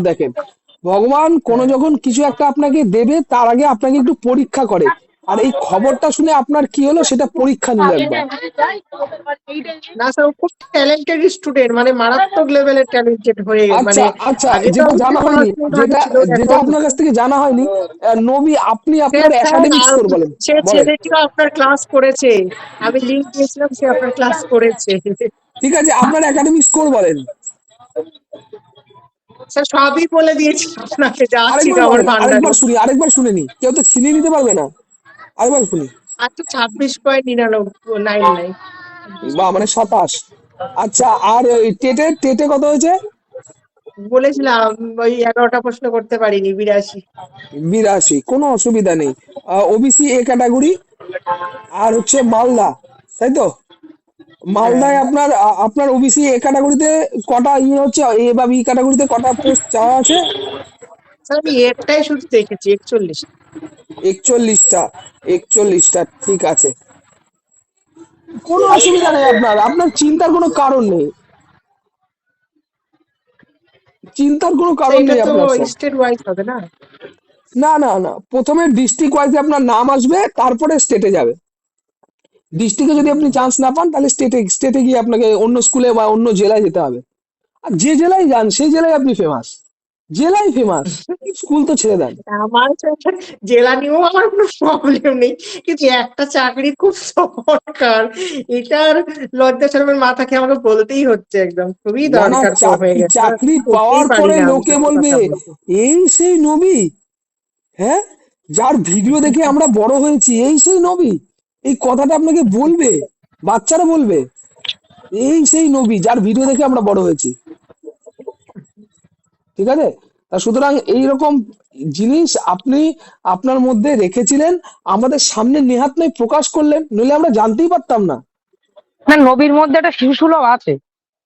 দেখেন, ভগবান কোনো হ্যাঁ। যখন কিছু একটা আপনাকে দেবে তার আগে আপনাকে একটু পরীক্ষা করে। আর এই খবরটা শুনে আপনার কি হলো সেটা পরীক্ষা নিল একবার। না স্যার, ও খুব ট্যালেন্টেড স্টুডেন্ট, মানে মারাত্মক লেভেলের ট্যালেন্টেড হয়ে আচ্ছা মানে আচ্ছা, আগে তো যেটা হচ্ছে জানা হয়নি, পড়াশোনা ভালো যেটা ছিল যেটা এখন। আপনার কাছ থেকে জানা হয়নি, নবী আপনি স্যার আপনার স্যার একাডেমিক স্কোর বলেন। সে বলেন। ছেলেটিও আপনার ক্লাস করেছে, আমি লিঙ্ক দিয়েছিলাম, সে আপনার ক্লাস করেছে। ঠিক আছে, আপনার একাডেমিক স্কোর বলেন। স্যার সবই বলে দিয়েছি আপনাকে, যা ছিল আরেকবার আমার বলেন, ভান্ডারে। আরেকবার শুনে নি, কেউ তো ছিনিয়ে নিতে পারবে না। আরেকবার শুনি। আচ্ছা, 26.99 বা মানে 27। আচ্ছা, আর ওই টেটে টেটে কত হয়েছে? বলেছিলাম, ওই 11টা প্রশ্ন করতে পারিনি, 82। 82, কোনো অসুবিধা নেই। ওবিসি এ ক্যাটাগরি, আর হচ্ছে মালদা, তাই তো? হ্যাঁ মালদায় আপনার আপনার ওবিসি এ ক্যাটাগরিতে কটা ইয়ে হচ্ছে, এ বা বি ক্যাটাগরিতে কটা পোস্ট চাওয়া আছে? স্যার, আমি একটাই শুধু দেখেছি, 41। 41টা। 41টা, ঠিক আছে। কোনো অসুবিধা নেই, আপনার আপনার চিন্তার কোনো কারণ নেই। চিন্তার কোনো স্যার কারণ এটা নেই তো আপনার স্যার। স্টেট ওয়াইজ হবে না? না না না, প্রথমে ডিস্ট্রিক্ট ওয়াইজে আপনার নাম আসবে, তারপরে স্টেটে যাবে। ডিস্ট্রিক্টে যদি আপনি চান্স না পান তাহলে স্টেটে স্টেটে গিয়ে আপনাকে অন্য স্কুলে বা অন্য জেলায় যেতে হবে। আর যে জেলায় যান সেই জেলায় আপনি ফেমাস, জেলায় ফেমাস। স্কুল তো ছেড়ে দেন। আমার তো জেলা নিয়েও আমার কোনো প্রবলেম নেই, কিন্তু একটা চাকরি খুব দরকার, এটার লজ্জা শরমের মাথা খেয়ে আমাকে বলতেই হচ্ছে, একদম খুবই না না, দরকার হয়ে চাকরি গেছে, চাকরি করতেই পাওয়ার পারি পরে না আমি, লোকে সত্যি বলবে কথা বলতে। এই সেই নবী। হ্যাঁ, যার ভিডিও দেখে আমরা বড় হয়েছি, এই সেই নবী। এই কথাটা আপনাকে বলবে, বাচ্চারা বলবে এই সেই নবী যার ভিডিও দেখে আমরা বড় হয়েছি। ঠিক আছে? তা সুতরাং এইরকম জিনিস আপনি আপনার মধ্যে রেখেছিলেন, আমাদের সামনে নেহাত নয় প্রকাশ করলেন, নইলে আমরা জানতেই পারতাম না। না, নবীর মধ্যে একটা শিশু সুলভ আছে।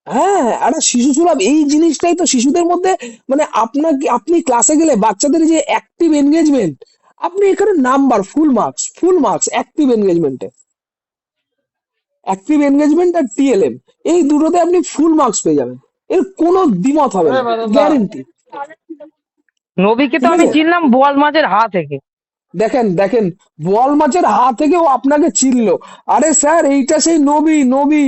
হ্যাঁ, একটা শিশু সুলভ এই জিনিসটাই তো শিশুদের মধ্যে। মানে আপনাকে, আপনি ক্লাসে গেলে বাচ্চাদের যে অ্যাক্টিভ এনগেজমেন্ট, আপনি এখানে number full marks, full marks active এনগেজমেন্টে। অ্যাক্টিভ এনগেজমেন্ট আর টিএলএম, এই দুটোতে আপনি ফুল মার্কস পেয়ে যাবেন। এর কোনো দ্বিমত হবে না, গ্যারেন্টি। নবীকে তো ঠিক আমি আছে? চিনলাম বোয়াল মাছের হা থেকে। দেখেন দেখেন, বোয়াল মাছের হাত থেকেও আপনাকে চিনলো। আরে স্যার, এইটা সেই নবী, নবী।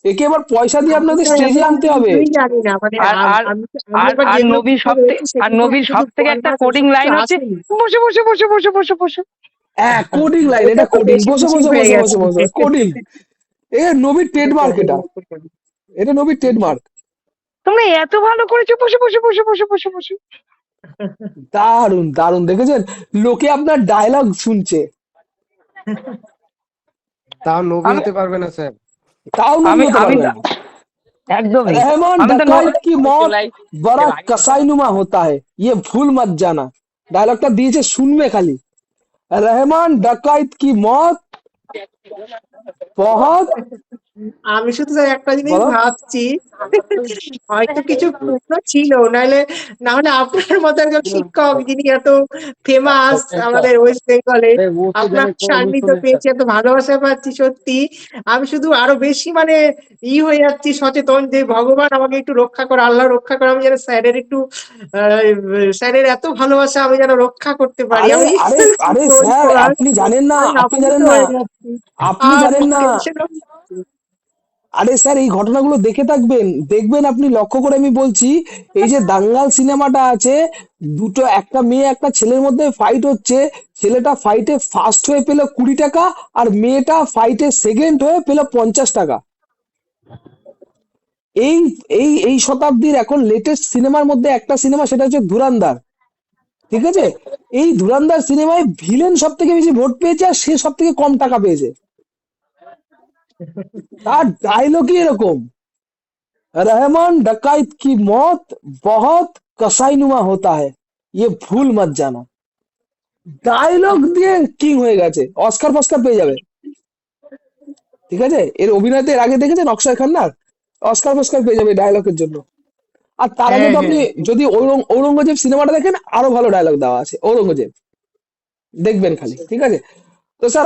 একে এবার পয়সা দিয়ে আমি আপনাদের স্যার স্টেজে এখন আনতে হবে। কিছুই জানি না, মানে আর আর আমি আর এবার আর যেগুলো নবীর বুঝতে সবথেকে পেরেছি আর সেগুলো নবীর হচ্ছে সব যে থেকে বোয়াল একটা মাছ কোডিং এসব কিছু লাইন হচ্ছে, আসেনি। বসে বসে বসে বসে বসে বসে। হ্যাঁ, কোডিং লাইন, ওইটা এটা তো কোডিং, বেশি বসে বেশি বসে হয়ে বসে বসে গেছে। বসে কোডিং। এ নবীর ট্রেডমার্ক এটা, এটা নবীর ট্রেডমার্ক। তোমরা এত ভালো করেছো, বসে বসে বসে বসে বসে বসে। দারুণ দারুণ, দেখেছেন? লোকে আপনার ডায়লগ শুনছে, তাও নবী আমি হতে পারবে না স্যার। তাও নবী আমি হতে আমি পারবে না। একদমই। रहमान আমি তো डकैत की मौत बड़ा कसाईनुमा होता है, ये भूल मत जाना। ডায়লগটা দিয়েছে, শুনবে খালি। रहमान डकैत की मौत बहुत। আমি শুধু স্যার একটা জিনিস বলো। ভাবছি, হয়তো কিছু প্রশ্ন ছিল, নাহলে না হলে আপনার মতো একজন শিক্ষক যিনি এত ফেমাস আমাদের ওয়েস্ট বেঙ্গলে, আপনার সান্নিধ্য পেয়েছি, এত ভালোবাসা পাচ্ছি, সত্যি আমি শুধু আরো বেশি মানে হয়ে যাচ্ছি সচেতন, যে ভগবান আমাকে একটু রক্ষা করো, আল্লাহ রক্ষা করো, আমি যেন স্যারের একটু স্যারের এত ভালোবাসা আমি যেন রক্ষা করতে পারি। আরে আমি আরে আরে রোজ স্যার, করার আপনি জানেন না, আমি আপনি আপ্লুত জানেন না, হয়ে যাচ্ছি, আপনি আর জানেন না। টেনশন। আরে স্যার, এই ঘটনাগুলো দেখে থাকবেন, দেখবেন আপনি লক্ষ্য করে, আমি বলছি। এই যে দাঙ্গাল সিনেমাটা আছে, দুটো, একটা মেয়ে একটা ছেলের মধ্যে ফাইট হচ্ছে। ছেলেটা ফাইটে ফার্স্ট হয়ে পেল 20 টাকা, আর মেয়েটা ফাইটে সেকেন্ড হয়ে পেল 50 টাকা। এই এই শতাব্দীর এখন লেটেস্ট সিনেমার মধ্যে একটা সিনেমা, সেটা হচ্ছে ধুরান্ধার। ঠিক আছে? এই ধুরান্ধার সিনেমায় ভিলেন সব থেকে বেশি ভোট পেয়েছে, আর সে সব থেকে কম টাকা পেয়েছে। তার ডায়লগই এরকম, रहमान डकैत की मौत बहुत कसाईनुमा होता है, ये भूल मत जाना। ডায়লগ দিয়ে কিং হয়ে গেছে, অস্কার ফস্কার পেয়ে যাবে। ঠিক আছে? এর অভিনয়তে এর আগে দেখেছেন অক্ষয় খান্নার? অস্কার ফস্কার পেয়ে যাবে ডায়লগের জন্য। আর তার আগে হ্যাঁ তো আপনি হ্যাঁ। যদি ঔরঙ্গজেব সিনেমাটা দেখেন, আরো ভালো ডায়লগ দেওয়া আছে ঔরঙ্গজেব, দেখবেন খালি। ঠিক আছে? তো স্যার